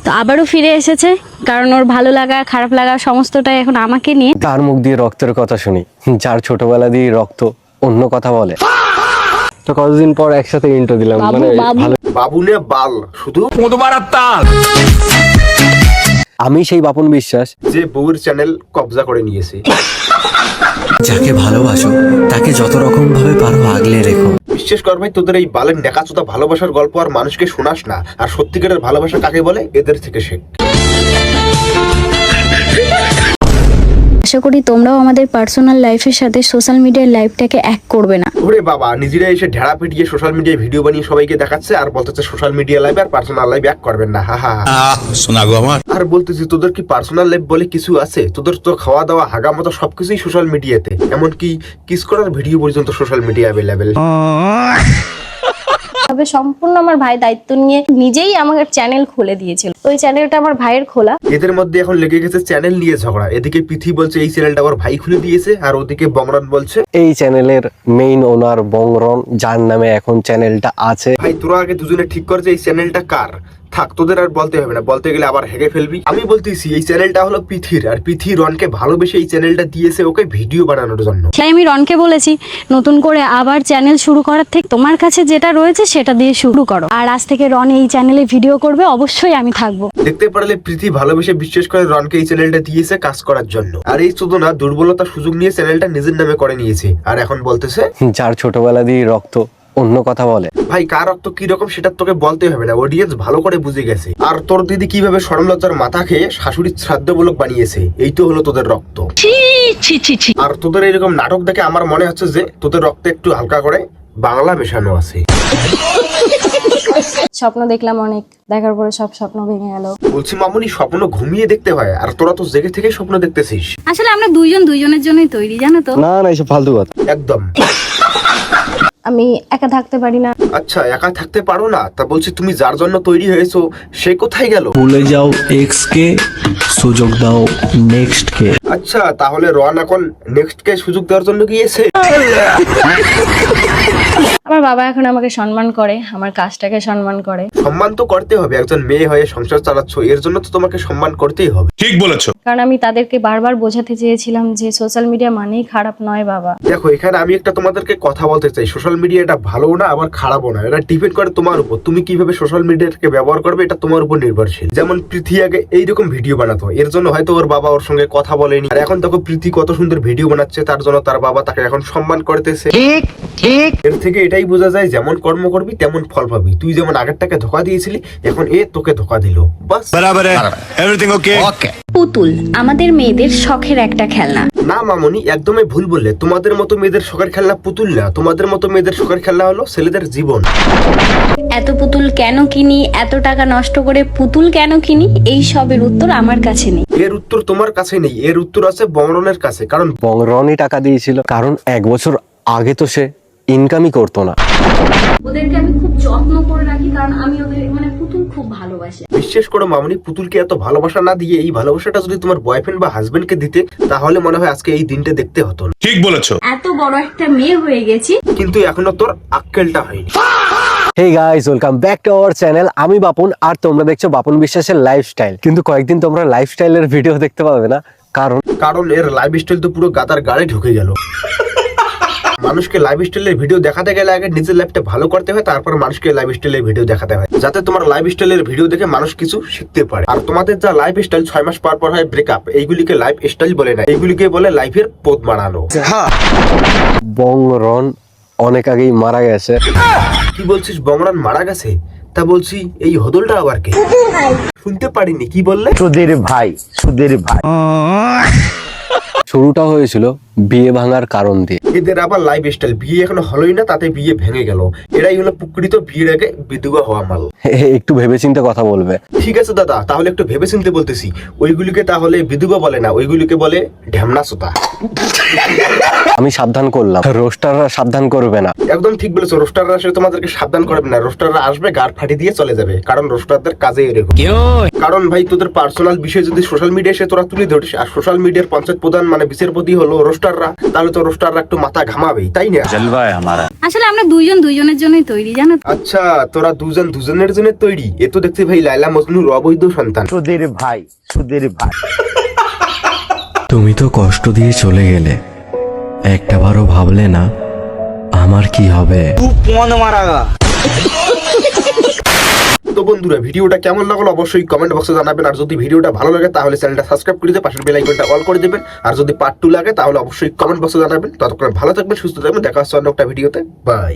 তো আবারও ফিরে এসেছে, কারণ ওর ভালো লাগা খারাপ লাগা সমস্তটাই এখন আমাকে নিয়ে। তার মুখ দিয়ে রক্তের কথা শুনি, যার ছোটবেলা দিয়ে রক্ত অন্য কথা বলে। তো কতদিন পর একসাথে ইন্ট্রো দিলাম, মানে ভালো। বাবুনে বাল শুধু আমি সেই বাপন বিশ্বাস যে বউয়ের চ্যানেল কবজা করে নিয়েছে। যাকে ভালোবাসো তাকে যত রকম ভাবে পারো আগলে রেখো। বিশ্বাস কর ভাই, তোদের এই বালের নেকাচোদা ভালোবাসার গল্প আর মানুষকে শোনাস না। আর সত্যিকারের ভালোবাসা কাকে বলে এদের থেকে শেখ। আশা করি তোমরাও আমাদের পার্সোনাল লাইফের সাথে সোশ্যাল মিডিয়ার লাইফটাকে এক করবে না। ওরে বাবা, নিজেরা এসে ঢেড়া পিটিয়ে সোশ্যাল মিডিয়ায় ভিডিও বানিয়ে সবাইকে দেখাচ্ছে আর বলতেছে সোশ্যাল মিডিয়া লাইভ আর পার্সোনাল লাইভ এক করবেন না। হা হা শোনা গো আমার। আর বলতেছি তোদের কি পার্সোনাল লাইফ বলে কিছু আছে? তোদের তো খাওয়া দাওয়া হাগা মতো সবকিছুই সোশ্যাল মিডিয়াতে, এমনকি কিস করার ভিডিও পর্যন্ত সোশ্যাল মিডিয়া অ্যাভেলেবেল। তবে সম্পূর্ণ আমার ভাই দায়িত্ব নিয়ে নিজেই আমার চ্যানেল খুলে দিয়েছিল। ওই চ্যানেলটা আমার ভাইয়ের খোলা। এদের মধ্যে এখন লেগে গেছে চ্যানেল নিয়ে ঝগড়া। এদিকে পৃথি বলছে এই চ্যানেলটা ওর ভাই খুলে দিয়েছে, আর ওদিকে বংরন বলছে এই চ্যানেলের মেইন ওনার বংরন, যার নামে এখন চ্যানেলটা আছে। ভাই তোরা আগে দুজনে ঠিক কর যে এই চ্যানেলটা কার। থাক, তোদের আর বলতে হবে না, বলতে গেলে আবার হেগে ফেলবি। আমি বলতেছি এই চ্যানেলটা হলো পৃথির, আর পৃথি রনকে ভালোবেসে এই চ্যানেলটা দিয়েছে ওকে ভিডিও বানানোর জন্য। তাই আমি রনকে বলেছি নতুন করে আবার চ্যানেল শুরু করার থেকে তোমার কাছে যেটা রয়েছে সেটা দিয়ে শুরু করো। আর আজ থেকে রন এই চ্যানেলে ভিডিও করবে, অবশ্যই আমি থাকবো। দেখতে পারলে পৃথি ভালোবেসে বিশ্বাস করে রনকে এই চ্যানেলটা দিয়েছে কাজ করার জন্য। আর এই চোদনা দুর্বলতার সুযোগ নিয়ে চ্যানেলটা নিজের নামে করে নিয়েছে, আর এখন বলতেছে যার ছোটবেলা দিয়ে রক্ত অন্য কথা বলে। ভাই কার রক্ত কি রকম সেটা তোকে বলতে হবে না, অডিয়েন্স ভালো করে বুঝে গেছে। আর তোর দিদি কিভাবে শরম লজ্জার মাথা খেয়ে শাশুড়ির শ্রাদ্ধমূলক বানিয়েছে, এই তো হলো তোদের রক্ত। আর তোদের এরকম নাটক দেখে আমার মনে হচ্ছে যে তোদের রক্তে একটু হালকা করে বাংলা মেশানো আছে। স্বপ্ন দেখলাম অনেক, দেখার পরে সব স্বপ্ন ভেঙে গেল। বলছি মামুনি, স্বপ্ন ঘুমিয়ে দেখতে হয়, আর তোরা তো জেগে থেকে স্বপ্ন দেখতেছিস। আসলে আমরা দুইজনের জন্যই তৈরি, জানো তো। না না, এসব ফালতু কথা। একদম। আমি একা থাকতে পারি না। আচ্ছা, একা থাকতে পারো না? তা বলছি তুমি যার জন্য তৈরি হয়েছো সে কোথায় গেল? ভুলে যাও এক্স কে, সুযোগ দাও নেক্সট কে। আচ্ছা, তাহলে রন এখন নেক্সট কে সুযোগ দেওয়ার জন্য গিয়েছে। আমার বাবা এখন আমাকে সম্মান করে, আমার কাজটাকে সম্মান করে। সম্মান তো করতে হবে, একজন মেয়ে হয়ে সংসার চালাচ্ছ, এর জন্য তো তোমাকে সম্মান করতেই হবে। ঠিক বলেছো। কারণ আমি তাদেরকে বারবার বোঝাতে চেয়েছিলাম যে সোশ্যাল মিডিয়া মানেই খারাপ নয় বাবা। দেখো, এখানে আমি একটা তোমাদেরকে কথা বলতে চাই। সোশ্যাল মিডিয়া এটা ভালো না আবার খারাপও না, এটা ডিপেন্ড করে তোমার উপর। তুমি কিভাবে সোশ্যাল মিডিয়াকে ব্যবহার করবে এটা তোমার উপর নির্ভরশীল। যেমন পৃথি আগে এইরকম ভিডিও বানাতো, এর জন্য হয়তো ওর বাবা ওর সঙ্গে কথা বলেনি। আর এখন দেখো পৃথি কত সুন্দর ভিডিও বানাচ্ছে, তার জন্য তার বাবা তাকে এখন সম্মান করতেছে। এর থেকে এটাই বোঝা যায় যেমন কর্ম করবি তেমন ফল পাবি। তুই যেমন আগেরটাকে ধোকা দিয়েছিলি, এখন এ তোকে ধোকা দিল, বাস। বরাবর এভরিথিং ওকে। পুতুল আমাদের মেয়েদের শখের একটা খেলনা। না মামনি, একদমই ভুল বললে। তোমাদের মতো মেয়েদের শখের খেলনা পুতুল না, তোমাদের মতো মেয়েদের শখের খেলনা হলো ছেলেদের জীবন। এত পুতুল কেন কিনি, এত টাকা নষ্ট করে পুতুল কেন কিনি, এই সবের উত্তর আমার কাছে নেই। এর উত্তর তোমার কাছে নেই, এর উত্তর আছে বংরনের কাছে। কারণ বংরনই টাকা দিয়েছিল, কারণ 1 বছর আগে তো সে ইনকামই করতো না। ওদেরকে আমি খুব যত্ন করে রাখি, কারণ আমি ওদের মানে পুতুল খুব ভালোবাসি। বিশ্বাস করো মামনি, পুতুলকে এত ভালোবাসা না দিয়ে এই ভালোবাসাটা যদি তোমার বয়ফ্রেন্ড বা হাজবেন্ডকে দিতে, তাহলে মনে হয় আজকে এই দিনটা দেখতে হতো না। ঠিক বলেছো। এত বড় একটা মেয়ে হয়ে গেছি, কিন্তু এখনো তোর আক্কেলটা হয়নি। Hey guys, welcome back to our channel. আমি বাপন, আর তোমরা দেখছো বাপন বিশ্বাসের লাইফস্টাইল। কিন্তু কয়েকদিন তোমরা লাইফস্টাইলের ভিডিও দেখতে পাবে না, কারণ এর লাইফ স্টাইল তো পুরো গাদার গাড়ে ঢুকে গেল। মানুষকে লাইফ স্টাইলের ভিডিও দেখাতে গেলে আগে নিজের লাইফটা ভালো করতে হয়, তারপর মানুষকে লাইফ স্টাইলের ভিডিও দেখাতে হয়, যাতে তোমার লাইফ স্টাইলের ভিডিও দেখে মানুষ কিছু শিখতে পারে। আর তোমাদের যা লাইফ স্টাইল 6 মাস পর পর হয় ব্রেকআপ, এইগুলিকে লাইফ স্টাইল বলে না, এইগুলিকে বলে লাইফের পথ বাড়ানো। বংরন অনেক আগেই মারা গেছে। কি বলছিস? বংরন মারা গেছে? তা বলছি এই হদলটা আবার কে? শুনতে পারিনি, কি বললে? সুধীর ভাই। শুরুটা হয়েছিল বিয়ে ভাঙার কারণ দিয়ে। এদের আবার লাইফ স্টাইল, বিয়ে এখনো হলোই না তাতে বিয়ে ভেঙে গেল। এরাই হলো প্রকৃত বিয়ের আগে বিধবা হওয়া মাল। একটু ভেবেচিন্তে কথা বলবে। ঠিক আছে দাদা, তাহলে একটু ভেবে চিনতে বলতেছি। ওইগুলিকে তাহলে বিধবা বলে না, ওইগুলিকে বলে ঢ্যামনা সুতা। আমি সাবধান করলাম, রোস্টাররা সাবধান করবে না। একদম ঠিক বলেছো, রোস্টাররা আসলে তোমাদেরকে সাবধান করবে না। রোস্টাররা আসবে গাড় ফাটি দিয়ে চলে যাবে, কারণ রোস্টারদের কাজে এরকম। কারণ ভাই তোদের পার্সোনাল বিষয় যদি সোশ্যাল মিডিয়ায় এসে তোরা তুলে ধরিস, আর সোশ্যাল মিডিয়ার পঞ্চায়েত প্রধান মানে বিচারপতি হলো রোস্টার, রোস্টাররা, তাহলে তো রোস্টাররা একটু মাথা ঘামাবেই, তাই না? আসলে আমরা দুইজনের জন্যই তৈরি, জানো তো? আচ্ছা, তোরা দুজনের জন্য তৈরি। এ তো দেখতে ভাই লায়লা মজনুর অবৈধ সন্তান। তুমি তো কষ্ট দিয়ে চলে গেলে, একটাবারও ভাবলে না আমার কি হবে। তো বন্ধুরা, ভিডিওটা কেমন লাগলো অবশ্যই কমেন্ট বক্সে জানাবেন। আর যদি ভিডিওটা ভালো লাগে তাহলে চ্যানেলটা সাবস্ক্রাইব করে দিয়ে পাশের বেল আইকনটা অল করে দেবেন। আর যদি পার্ট 2 লাগে তাহলে অবশ্যই কমেন্ট বক্সে জানাবেন। ততক্ষণ ভালো থাকবেন, সুস্থ থাকবেন, দেখা হচ্ছে অন্য একটা ভিডিওতে। বাই।